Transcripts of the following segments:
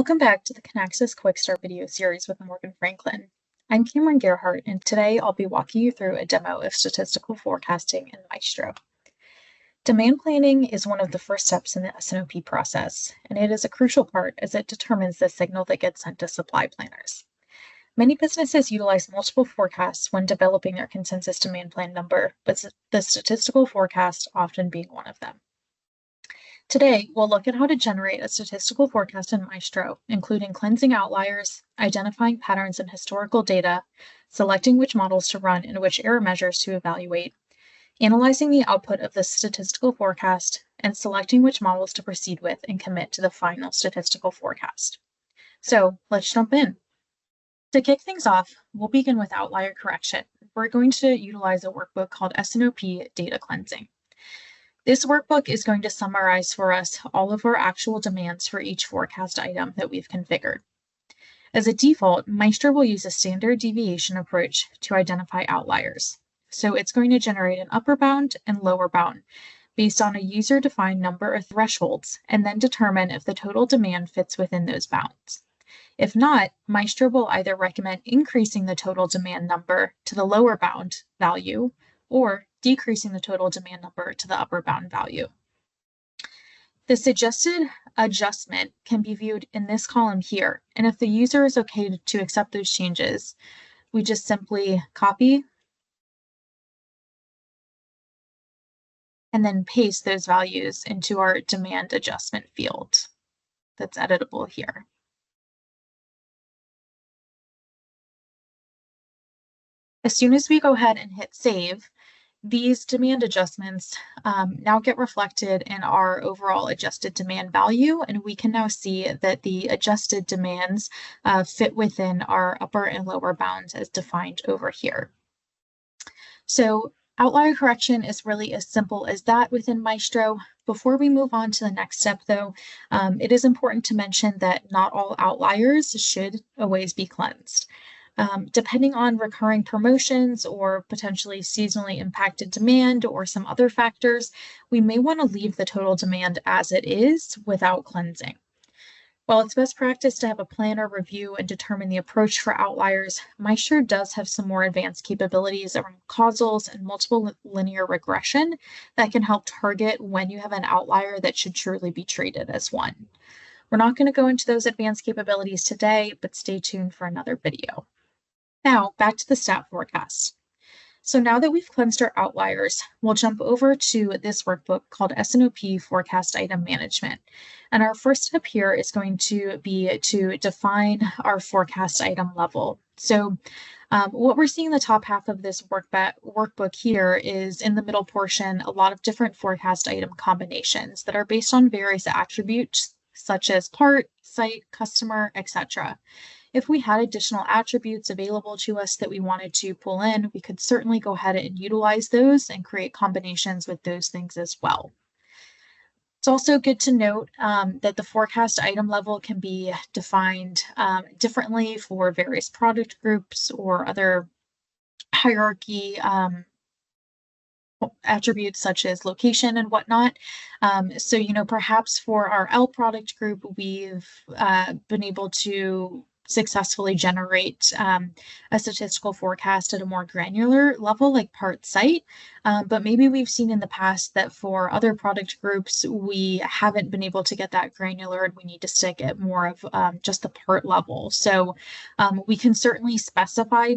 Welcome back to the Kinaxis Quick Start video series with Morgan Franklin. I'm Cameron Gerhardt, and today I'll be walking you through a demo of statistical forecasting in Maestro. Demand planning is one of the first steps in the S&OP process, and it is a crucial part as it determines the signal that gets sent to supply planners. Many businesses utilize multiple forecasts when developing their consensus demand plan number, but the statistical forecast often being one of them. Today, we'll look at how to generate a statistical forecast in Maestro, including cleansing outliers, identifying patterns in historical data, selecting which models to run and which error measures to evaluate, analyzing the output of the statistical forecast, and selecting which models to proceed with and commit to the final statistical forecast. So let's jump in. To kick things off, we'll begin with outlier correction. We're going to utilize a workbook called S&OP Data Cleansing. This workbook is going to summarize for us all of our actual demands for each forecast item that we've configured. As a default, Maestro will use a standard deviation approach to identify outliers. So it's going to generate an upper bound and lower bound based on a user-defined number of thresholds, and then determine if the total demand fits within those bounds. If not, Maestro will either recommend increasing the total demand number to the lower bound value or decreasing the total demand number to the upper bound value. The suggested adjustment can be viewed in this column here, and if the user is okay to accept those changes, we just simply copy and then paste those values into our demand adjustment field that's editable here. As soon as we go ahead and hit save, these demand adjustments now get reflected in our overall adjusted demand value, and we can now see that the adjusted demands fit within our upper and lower bounds as defined over here. So outlier correction is really as simple as that within Maestro. Before we move on to the next step, though, it is important to mention that not all outliers should always be cleansed. Depending on recurring promotions or potentially seasonally impacted demand or some other factors, we may want to leave the total demand as it is without cleansing. While it's best practice to have a planner review and determine the approach for outliers, Maestro does have some more advanced capabilities around causals and multiple linear regression that can help target when you have an outlier that should truly be treated as one. We're not going to go into those advanced capabilities today, but stay tuned for another video. Now, back to the stat forecast. So now that we've cleansed our outliers, we'll jump over to this workbook called S&OP Forecast Item Management. And our first step here is going to be to define our forecast item level. So what we're seeing in the top half of this workbook here is in the middle portion, a lot of different forecast item combinations that are based on various attributes such as part, site, customer, etc. If we had additional attributes available to us that we wanted to pull in, we could certainly go ahead and utilize those and create combinations with those things as well. It's also good to note that the forecast item level can be defined differently for various product groups or other hierarchy attributes such as location and whatnot. So, perhaps for our L product group, we've been able to successfully generate a statistical forecast at a more granular level like part site, but maybe we've seen in the past that for other product groups we haven't been able to get that granular and we need to stick at more of just the part level. So we can certainly specify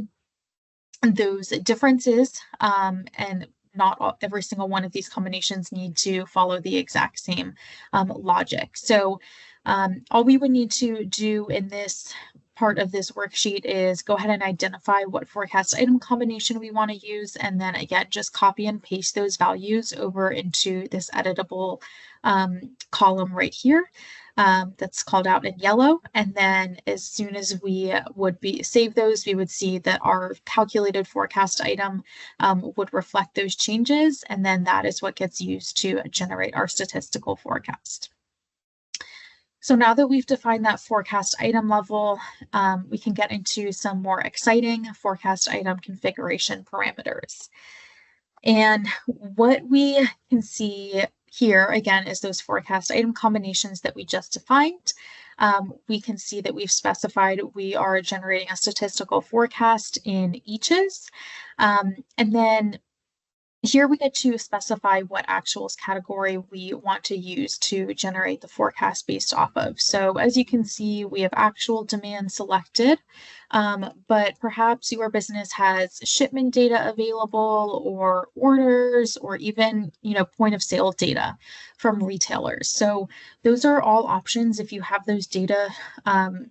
those differences, and not every single one of these combinations need to follow the exact same logic. So all we would need to do in this part of this worksheet is go ahead and identify what forecast item combination we want to use, and then again, just copy and paste those values over into this editable column right here that's called out in yellow. And then as soon as we would save those, we would see that our calculated forecast item would reflect those changes, and then that is what gets used to generate our statistical forecast. So now that we've defined that forecast item level, we can get into some more exciting forecast item configuration parameters. And what we can see here, again, is those forecast item combinations that we just defined. we can see that we've specified we are generating a statistical forecast in eaches. And then here we get to specify what actuals category we want to use to generate the forecast based off of. So as you can see, we have actual demand selected, but perhaps your business has shipment data available or orders or even, point of sale data from retailers. So those are all options if you have those data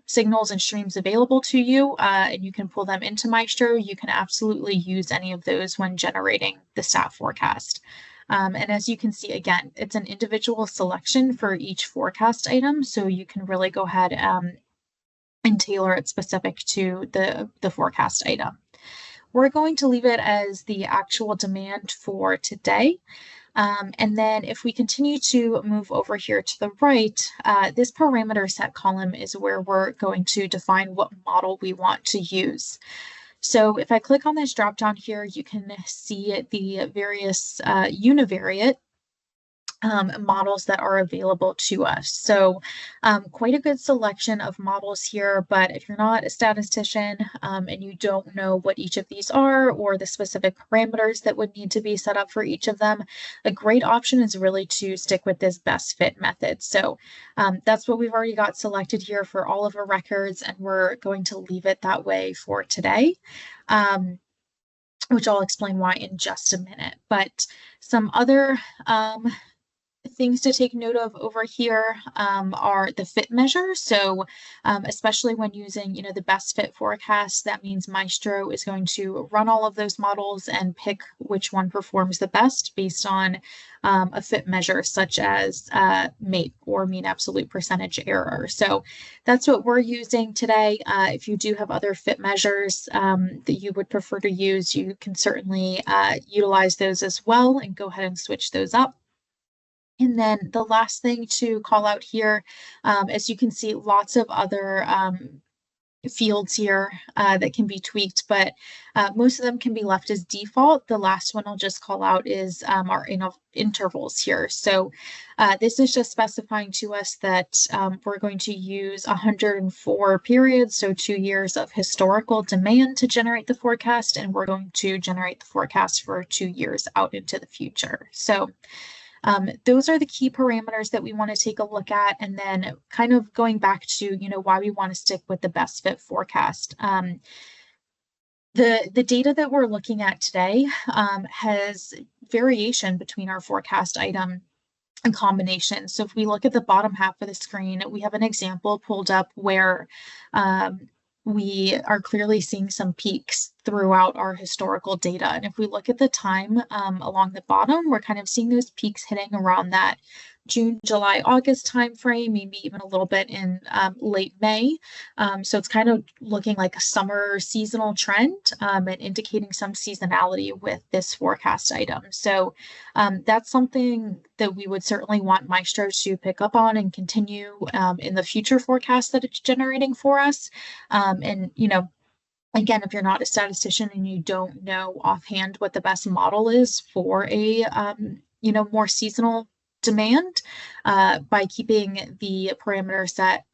signals and streams available to you, and you can pull them into Maestro. You can absolutely use any of those when generating the stat forecast. And as you can see, again, it's an individual selection for each forecast item, so you can really go ahead and tailor it specific to the forecast item. We're going to leave it as the actual demand for today. And then if we continue to move over here to the right, this parameter set column is where we're going to define what model we want to use. So if I click on this drop down here, you can see the various univariate models that are available to us. So quite a good selection of models here, but if you're not a statistician and you don't know what each of these are or the specific parameters that would need to be set up for each of them, a great option is really to stick with this best fit method. So that's what we've already got selected here for all of our records, and we're going to leave it that way for today. Which I'll explain why in just a minute. But some other things to take note of over here are the fit measure. So especially when using, the best fit forecast, that means Maestro is going to run all of those models and pick which one performs the best based on a fit measure such as MAPE, or mean absolute percentage error. So that's what we're using today. If you do have other fit measures that you would prefer to use, you can certainly utilize those as well and go ahead and switch those up. And then the last thing to call out here, as you can see, lots of other fields here that can be tweaked, but most of them can be left as default. The last one I'll just call out is our intervals here. So this is just specifying to us that we're going to use 104 periods, so 2 years of historical demand to generate the forecast, and we're going to generate the forecast for 2 years out into the future. So those are the key parameters that we want to take a look at, and then kind of going back to, why we want to stick with the best fit forecast. The data that we're looking at today has variation between our forecast item and combination. So if we look at the bottom half of the screen, we have an example pulled up where we are clearly seeing some peaks throughout our historical data. And if we look at the time along the bottom, we're kind of seeing those peaks hitting around that June, July, August timeframe, maybe even a little bit in late May. So it's kind of looking like a summer seasonal trend and indicating some seasonality with this forecast item. So that's something that we would certainly want Maestro to pick up on and continue in the future forecast that it's generating for us. And, again, if you're not a statistician and you don't know offhand what the best model is for a, more seasonal demand, by keeping the parameter set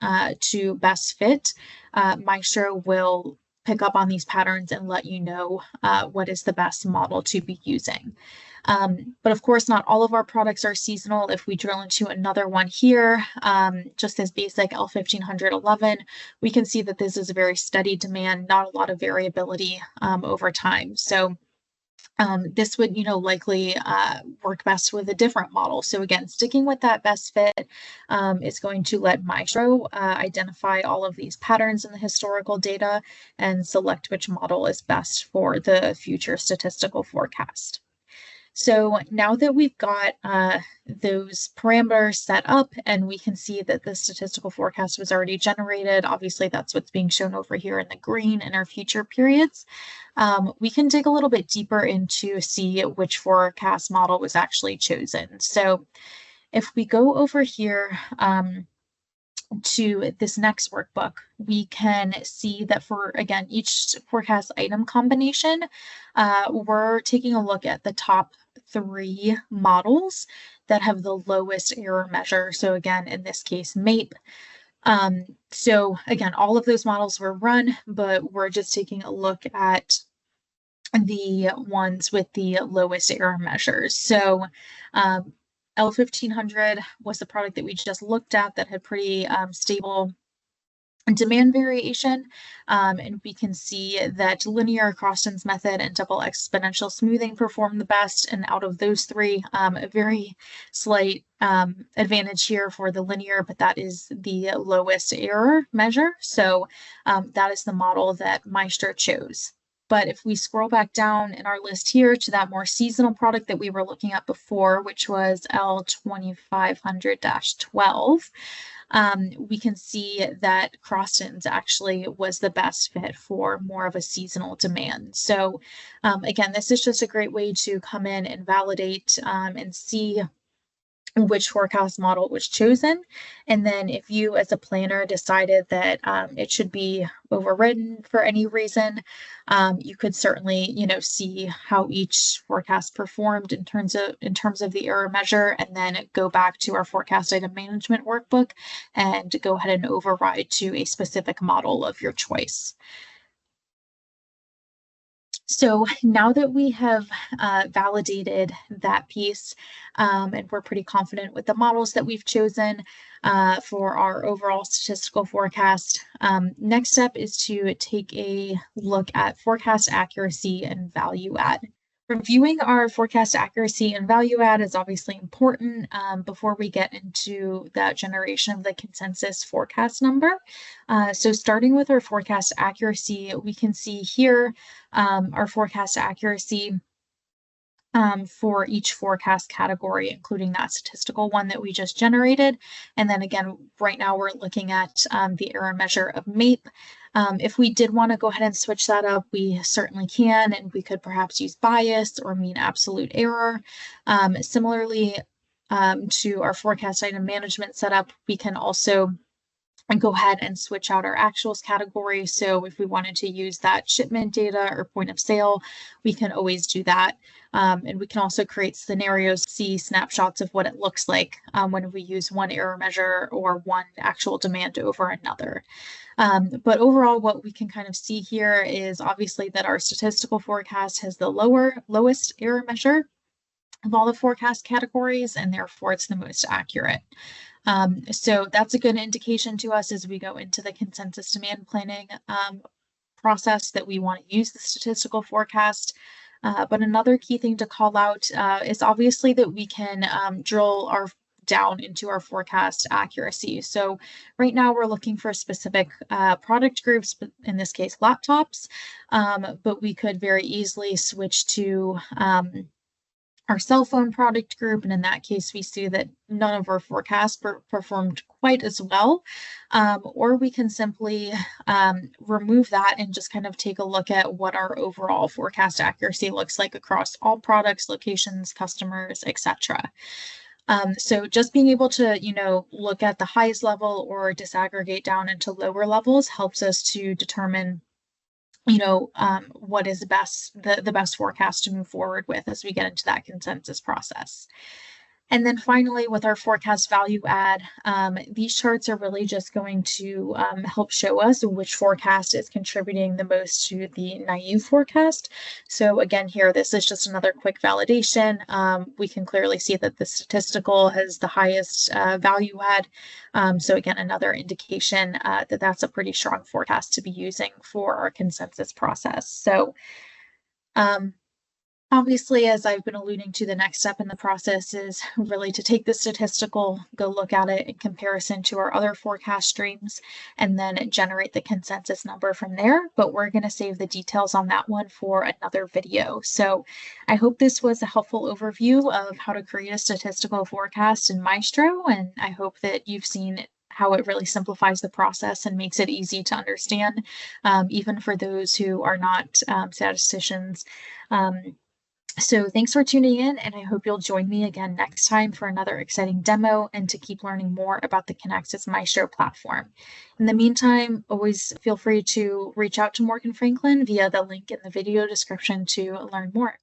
to best fit, Maestro will pick up on these patterns and let you know what is the best model to be using. But of course, not all of our products are seasonal. If we drill into another one here, just this basic L1511, we can see that this is a very steady demand, not a lot of variability over time. So this would, likely work best with a different model. So again, sticking with that best fit is going to let Maestro identify all of these patterns in the historical data and select which model is best for the future statistical forecast. So now that we've got those parameters set up and we can see that the statistical forecast was already generated, obviously that's what's being shown over here in the green in our future periods, we can dig a little bit deeper into see which forecast model was actually chosen. So if we go over here to this next workbook, we can see that for, again, each forecast item combination, we're taking a look at the top 3 models that have the lowest error measure. So again, in this case, MAPE, So again, all of those models were run, but we're just taking a look at the ones with the lowest error measures. So L1500 was the product that we just looked at that had pretty stable demand variation, and we can see that linear Croston's method and double exponential smoothing perform the best. And out of those three, a very slight advantage here for the linear, but that is the lowest error measure. So that is the model that Maestro chose. But if we scroll back down in our list here to that more seasonal product that we were looking at before, which was L2500-12, we can see that Croston's actually was the best fit for more of a seasonal demand. So again, this is just a great way to come in and validate and see which forecast model was chosen. And then if you as a planner decided that it should be overridden for any reason, you could certainly, see how each forecast performed in terms of the error measure, and then go back to our forecast item management workbook and go ahead and override to a specific model of your choice. So now that we have validated that piece, and we're pretty confident with the models that we've chosen for our overall statistical forecast, next step is to take a look at forecast accuracy and value add. Reviewing our forecast accuracy and value add is obviously important before we get into that generation of the consensus forecast number. So starting with our forecast accuracy, we can see here our forecast accuracy for each forecast category, including that statistical one that we just generated. And then again, right now we're looking at the error measure of MAPE. If we did want to go ahead and switch that up, we certainly can, and we could perhaps use bias or mean absolute error. Similarly, to our forecast item management setup, we can also go ahead and switch out our actuals category. So if we wanted to use that shipment data or point of sale, we can always do that. And we can also create scenarios, see snapshots of what it looks like when we use one error measure or one actual demand over another. But overall, what we can kind of see here is obviously that our statistical forecast has the lowest error measure of all the forecast categories, and therefore it's the most accurate. So that's a good indication to us as we go into the consensus demand planning process that we want to use the statistical forecast. But another key thing to call out is obviously that we can drill down into our forecast accuracy. So right now we're looking for specific product groups, but in this case laptops, but we could very easily switch to our cell phone product group, and in that case we see that none of our forecasts performed quite as well, or we can simply remove that and just kind of take a look at what our overall forecast accuracy looks like across all products, locations, customers, etc. So just being able to, look at the highest level or disaggregate down into lower levels helps us to determine what is the best forecast to move forward with as we get into that consensus process. And then finally, with our forecast value add, these charts are really just going to help show us which forecast is contributing the most to the naive forecast. So again, here, this is just another quick validation. We can clearly see that the statistical has the highest value add. So again, another indication that that's a pretty strong forecast to be using for our consensus process. So obviously, as I've been alluding to, the next step in the process is really to take the statistical, go look at it in comparison to our other forecast streams, and then generate the consensus number from there. But we're going to save the details on that one for another video. So I hope this was a helpful overview of how to create a statistical forecast in Maestro, and I hope that you've seen how it really simplifies the process and makes it easy to understand, even for those who are not statisticians. So thanks for tuning in, and I hope you'll join me again next time for another exciting demo and to keep learning more about the Kinaxis Maestro platform. In the meantime, always feel free to reach out to Morgan Franklin via the link in the video description to learn more.